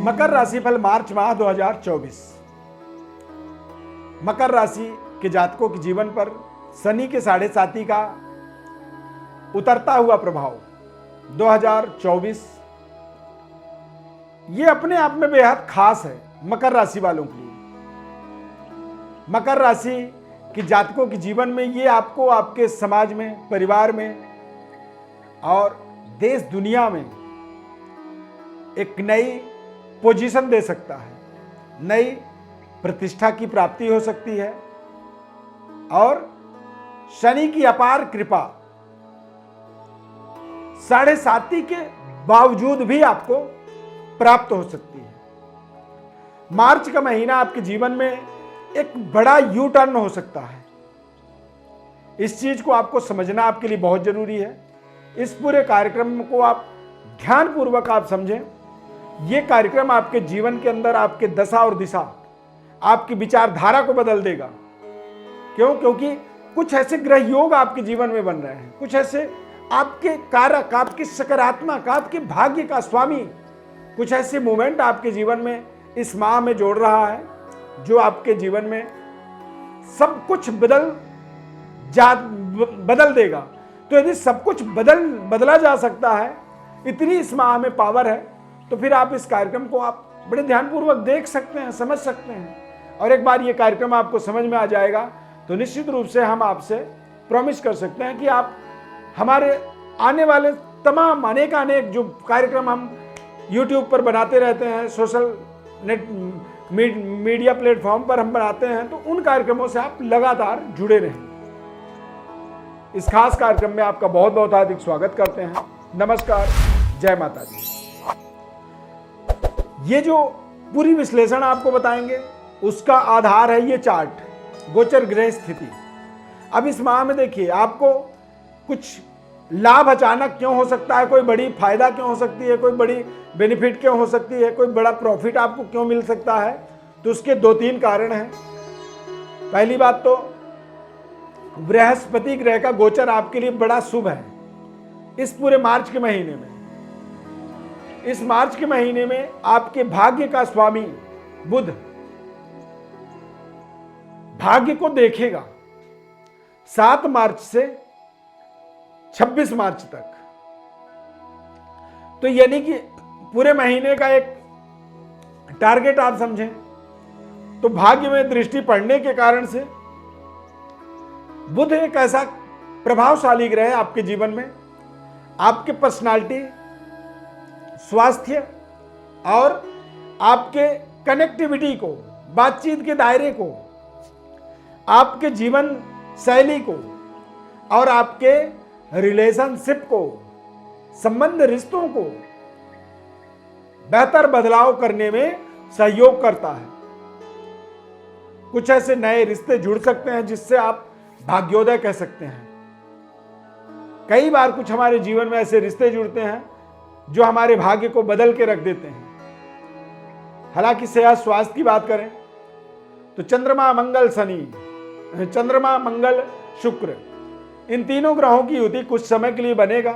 मकर राशि फल मार्च माह 2024। मकर राशि के जातकों के जीवन पर शनि के 7.5 का उतरता हुआ प्रभाव 2024 ये अपने आप में बेहद खास है मकर राशि वालों के लिए। मकर राशि के जातकों के जीवन में ये आपको आपके समाज में, परिवार में और देश दुनिया में एक नई पोजीशन दे सकता है, नई प्रतिष्ठा की प्राप्ति हो सकती है और शनि की अपार कृपा 7.5 के बावजूद भी आपको प्राप्त हो सकती है। मार्च का महीना आपके जीवन में एक बड़ा यू टर्न हो सकता है। इस चीज को आपको समझना आपके लिए बहुत जरूरी है। इस पूरे कार्यक्रम को आप ध्यानपूर्वक आप समझें। यह कार्यक्रम आपके जीवन के अंदर आपके दशा और दिशा, आपकी विचारधारा को बदल देगा। क्यों? क्योंकि कुछ ऐसे ग्रह योग आपके जीवन में बन रहे हैं, कुछ ऐसे आपके कारक, आपके सकारात्मक, आपके भाग्य का स्वामी कुछ ऐसे मूवमेंट आपके जीवन में इस माह में जोड़ रहा है जो आपके जीवन में सब कुछ बदल देगा। तो यदि सब कुछ बदला जा सकता है, इतनी इस माह में पावर है, तो फिर आप इस कार्यक्रम को आप बड़े ध्यानपूर्वक देख सकते हैं, समझ सकते हैं। और एक बार ये कार्यक्रम आपको समझ में आ जाएगा तो निश्चित रूप से हम आपसे प्रॉमिस कर सकते हैं कि आप हमारे आने वाले तमाम अनेक जो कार्यक्रम हम YouTube पर बनाते रहते हैं, सोशल मीडिया प्लेटफॉर्म पर हम बनाते हैं, तो उन कार्यक्रमों से आप लगातार जुड़े रहें। इस खास कार्यक्रम में आपका बहुत बहुत हार्दिक स्वागत करते हैं। नमस्कार, जय माता दी। ये जो पूरी विश्लेषण आपको बताएंगे उसका आधार है ये चार्ट, गोचर ग्रह स्थिति। अब इस माह में देखिए आपको कुछ लाभ अचानक क्यों हो सकता है, कोई बड़ी फायदा क्यों हो सकती है, कोई बड़ी बेनिफिट क्यों हो सकती है, कोई बड़ा प्रॉफिट आपको क्यों मिल सकता है। तो उसके 2-3 कारण हैं। पहली बात तो बृहस्पति ग्रह का गोचर आपके लिए बड़ा शुभ है इस पूरे मार्च के महीने में। इस मार्च के महीने में आपके भाग्य का स्वामी बुध भाग्य को देखेगा 7 मार्च से 26 मार्च तक। तो यानी कि पूरे महीने का एक टारगेट आप समझें। तो भाग्य में दृष्टि पड़ने के कारण से बुध एक ऐसा प्रभावशाली ग्रह है आपके जीवन में, आपके पर्सनालिटी, स्वास्थ्य और आपके कनेक्टिविटी को, बातचीत के दायरे को, आपके जीवन शैली को और आपके रिलेशनशिप को, संबंध रिश्तों को बेहतर बदलाव करने में सहयोग करता है। कुछ ऐसे नए रिश्ते जुड़ सकते हैं जिससे आप भाग्योदय कह सकते हैं। कई बार कुछ हमारे जीवन में ऐसे रिश्ते जुड़ते हैं जो हमारे भाग्य को बदल के रख देते हैं। हालांकि सेहत स्वास्थ्य की बात करें तो चंद्रमा मंगल शनि, चंद्रमा मंगल शुक्र, इन तीनों ग्रहों की युति कुछ समय के लिए बनेगा।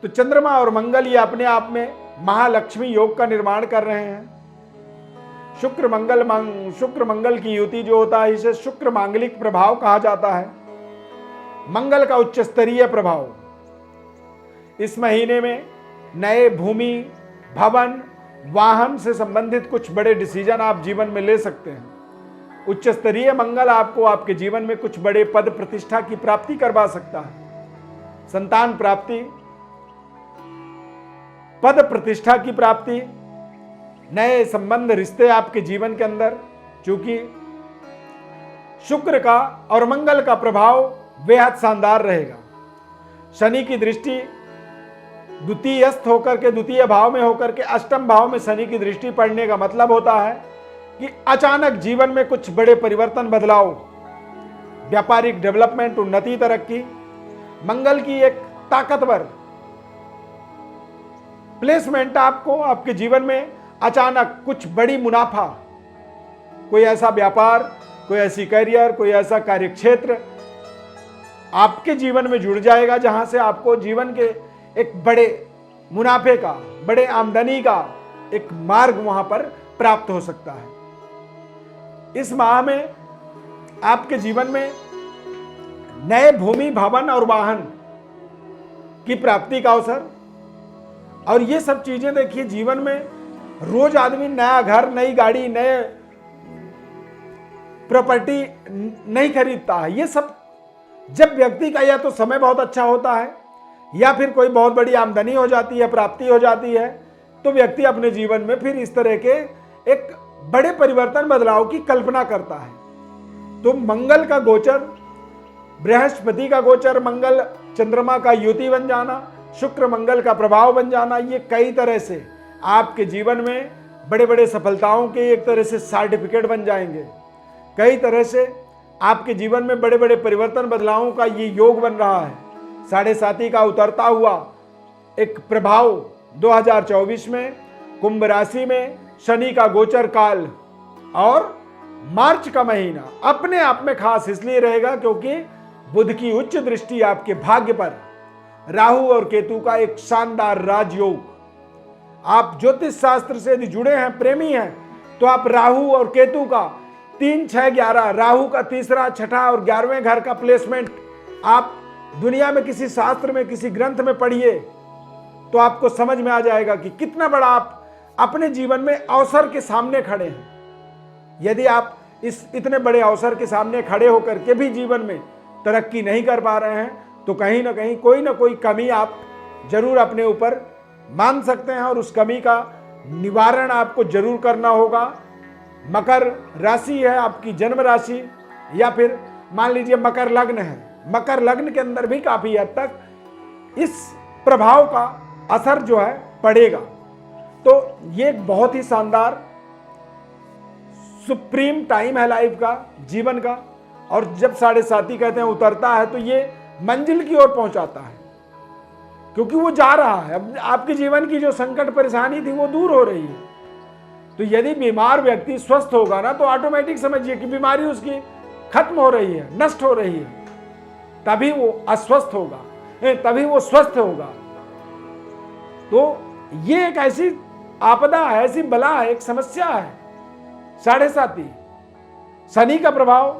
तो चंद्रमा और मंगल ये अपने आप में महालक्ष्मी योग का निर्माण कर रहे हैं। शुक्र मंगल की युति जो होता है इसे शुक्र मांगलिक प्रभाव कहा जाता है। मंगल का उच्च स्तरीय प्रभाव। इस महीने में नए भूमि, भवन, वाहन से संबंधित कुछ बड़े डिसीजन आप जीवन में ले सकते हैं। उच्च स्तरीय मंगल आपको आपके जीवन में कुछ बड़े पद प्रतिष्ठा की प्राप्ति करवा सकता है। संतान प्राप्ति, पद प्रतिष्ठा की प्राप्ति, नए संबंध रिश्ते आपके जीवन के अंदर। चूंकि शुक्र का और मंगल का प्रभाव बेहद शानदार रहेगा। शनि की दृष्टि द्वितीयस्थ होकर के, द्वितीय भाव में होकर के अष्टम भाव में शनि की दृष्टि पड़ने का मतलब होता है कि अचानक जीवन में कुछ बड़े परिवर्तन, बदलाव, व्यापारिक डेवलपमेंट, उन्नति, तरक्की। मंगल की एक ताकतवर प्लेसमेंट आपको आपके जीवन में अचानक कुछ बड़ी मुनाफा, कोई ऐसा व्यापार, कोई ऐसी करियर, कोई ऐसा कार्यक्षेत्र आपके जीवन में जुड़ जाएगा जहां से आपको जीवन के एक बड़े मुनाफे का, बड़े आमदनी का एक मार्ग वहां पर प्राप्त हो सकता है। इस माह में आपके जीवन में नए भूमि, भवन और वाहन की प्राप्ति का अवसर, और ये सब चीजें देखिए जीवन में रोज आदमी नया घर, नई गाड़ी, नए प्रॉपर्टी नहीं खरीदता है। ये सब जब व्यक्ति का या तो समय बहुत अच्छा होता है या फिर कोई बहुत बड़ी आमदनी हो जाती है, प्राप्ति हो जाती है, तो व्यक्ति अपने जीवन में फिर इस तरह के एक बड़े परिवर्तन, बदलाव की कल्पना करता है। तो मंगल का गोचर, बृहस्पति का गोचर, मंगल चंद्रमा का युति बन जाना, शुक्र मंगल का प्रभाव बन जाना, ये कई तरह से आपके जीवन में बड़े बड़े सफलताओं के एक तरह से सर्टिफिकेट बन जाएंगे। कई तरह से आपके जीवन में बड़े बड़े परिवर्तन, बदलावों का ये योग बन रहा है। 7.5 का उतरता हुआ एक प्रभाव 2024 में कुंभ राशि में शनि का गोचर काल, और मार्च का महीना अपने आप में खास इसलिए रहेगा क्योंकि बुध की उच्च दृष्टि आपके भाग्य पर, राहु और केतु का एक शानदार राजयोग। आप ज्योतिष शास्त्र से यदि जुड़े हैं, प्रेमी हैं, तो आप राहु और केतु का 3, 6, 11, राहु का तीसरा, छठा और 11वें घर का प्लेसमेंट आप दुनिया में किसी शास्त्र में, किसी ग्रंथ में पढ़िए तो आपको समझ में आ जाएगा कि कितना बड़ा आप अपने जीवन में अवसर के सामने खड़े हैं। यदि आप इस इतने बड़े अवसर के सामने खड़े होकर के भी जीवन में तरक्की नहीं कर पा रहे हैं, तो कहीं ना कहीं कोई ना कोई कमी आप जरूर अपने ऊपर मान सकते हैं, और उस कमी का निवारण आपको जरूर करना होगा। मकर राशि है आपकी जन्म राशि, या फिर मान लीजिए मकर लग्न है, मकर लग्न के अंदर भी काफी हद तक इस प्रभाव का असर जो है पड़ेगा। तो ये एक बहुत ही शानदार सुप्रीम टाइम है लाइफ का, जीवन का। और जब 7.5 कहते हैं उतरता है, तो ये मंजिल की ओर पहुंचाता है, क्योंकि वो जा रहा है। अब आपके जीवन की जो संकट परेशानी थी वो दूर हो रही है। तो यदि बीमार व्यक्ति स्वस्थ होगा ना, तो ऑटोमेटिक समझिए कि बीमारी उसकी खत्म हो रही है, नष्ट हो रही है, तभी वो अस्वस्थ होगा, तभी वो स्वस्थ होगा। तो ये एक ऐसी आपदा है, ऐसी बला है, एक समस्या है 7.5। शनि का प्रभाव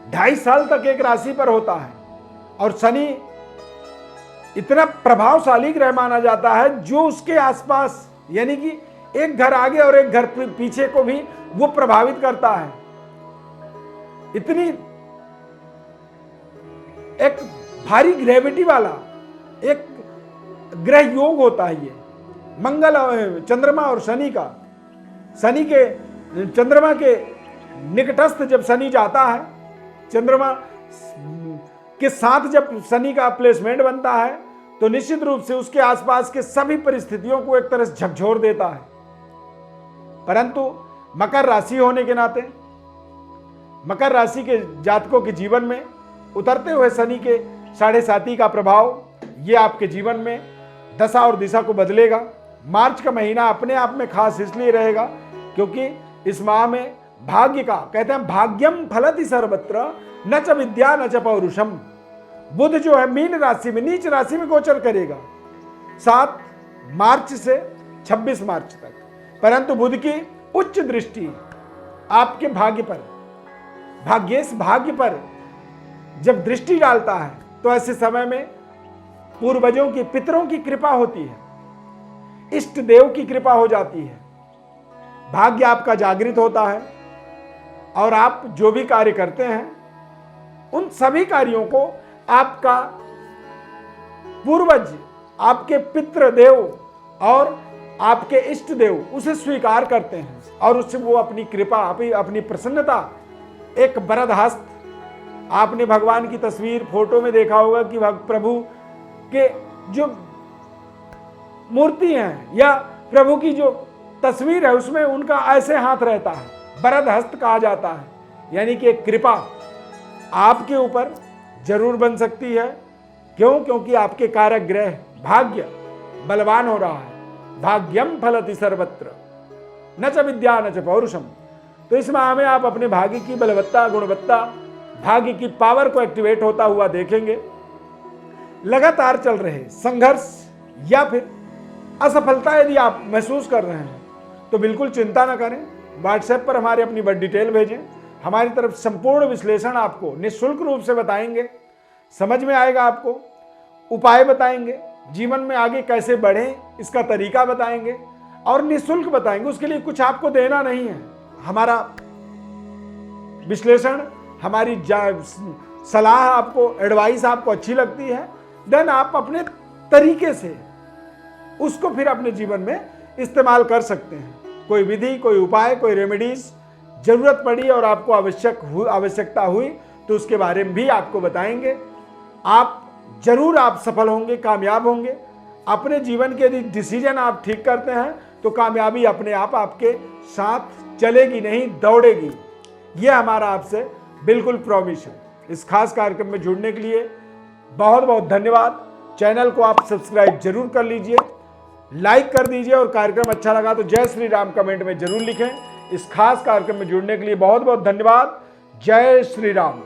2.5 साल तक एक राशि पर होता है, और शनि इतना प्रभावशाली ग्रह माना जाता है जो उसके आसपास, यानी कि एक घर आगे और एक घर पीछे को भी वो प्रभावित करता है। इतनी एक भारी ग्रेविटी वाला एक ग्रह योग होता है ये मंगल, चंद्रमा और शनि का। शनि के, चंद्रमा के निकटस्थ जब शनि जाता है, चंद्रमा के साथ जब शनि का प्लेसमेंट बनता है, तो निश्चित रूप से उसके आसपास के सभी परिस्थितियों को एक तरह से झकझोर देता है। परंतु मकर राशि होने के नाते, मकर राशि के जातकों के जीवन में उतरते हुए शनि के 7.5 का प्रभाव ये आपके जीवन में दशा और दिशा को बदलेगा। मार्च का महीना अपने आप में खास इसलिए रहेगा क्योंकि इस माह में भाग्य का, कहते हैं भाग्यम फलति सर्वत्र न च विद्या न च पौरुषम। बुध जो है मीन राशि में, नीच राशि में गोचर करेगा 7 मार्च से 26 मार्च तक। परंतु बुध की उच्च दृष्टि आपके भाग्य पर, भाग्येश भाग्य पर जब दृष्टि डालता है, तो ऐसे समय में पूर्वजों की, पितरों की कृपा होती है, इष्ट देव की कृपा हो जाती है, भाग्य आपका जागृत होता है, और आप जो भी कार्य करते हैं उन सभी कार्यों को आपका पूर्वज, आपके पितृ देव और आपके इष्ट देव उसे स्वीकार करते हैं, और उससे वो अपनी कृपा, अपनी प्रसन्नता, एक वरद हस्त। आपने भगवान की तस्वीर फोटो में देखा होगा कि प्रभु के जो मूर्ति है या प्रभु की जो तस्वीर है उसमें उनका ऐसे हाथ रहता है, वरद हस्त कहा जाता है, यानी कि एक कृपा आपके ऊपर जरूर बन सकती है। क्यों? क्योंकि आपके कारक ग्रह भाग्य बलवान हो रहा है। भाग्यम फलति सर्वत्र न च विद्या न च पौरुषम। तो इस माह में आप अपने भाग्य की बलवत्ता, गुणवत्ता, भाग्य की पावर को एक्टिवेट होता हुआ देखेंगे। लगातार चल रहे संघर्ष या फिर असफलता यदि आप महसूस कर रहे हैं तो बिल्कुल चिंता न करें। व्हाट्सएप पर हमारे अपनी बड़ी डिटेल भेजें, हमारी तरफ संपूर्ण विश्लेषण आपको निःशुल्क रूप से बताएंगे, समझ में आएगा आपको, उपाय बताएंगे, जीवन में आगे कैसे बढ़ें इसका तरीका बताएंगे और निःशुल्क बताएंगे। उसके लिए कुछ आपको देना नहीं है। हमारा विश्लेषण, हमारी सलाह आपको, एडवाइस आपको अच्छी लगती है, देन आप अपने तरीके से उसको फिर अपने जीवन में इस्तेमाल कर सकते हैं। कोई विधि, कोई उपाय, कोई रेमेडीज जरूरत पड़ी और आपको आवश्यकता हुई तो उसके बारे में भी आपको बताएंगे। आप जरूर आप सफल होंगे, कामयाब होंगे। अपने जीवन के यदि डिसीजन आप ठीक करते हैं तो कामयाबी अपने आप आपके साथ चलेगी, नहीं दौड़ेगी। यह हमारा आपसे बिल्कुल प्रॉमिस है। इस खास कार्यक्रम में जुड़ने के लिए बहुत बहुत धन्यवाद। चैनल को आप सब्सक्राइब जरूर कर लीजिए, लाइक कर दीजिए और कार्यक्रम अच्छा लगा तो जय श्री राम कमेंट में जरूर लिखें। इस खास कार्यक्रम में जुड़ने के लिए बहुत बहुत धन्यवाद। जय श्री राम।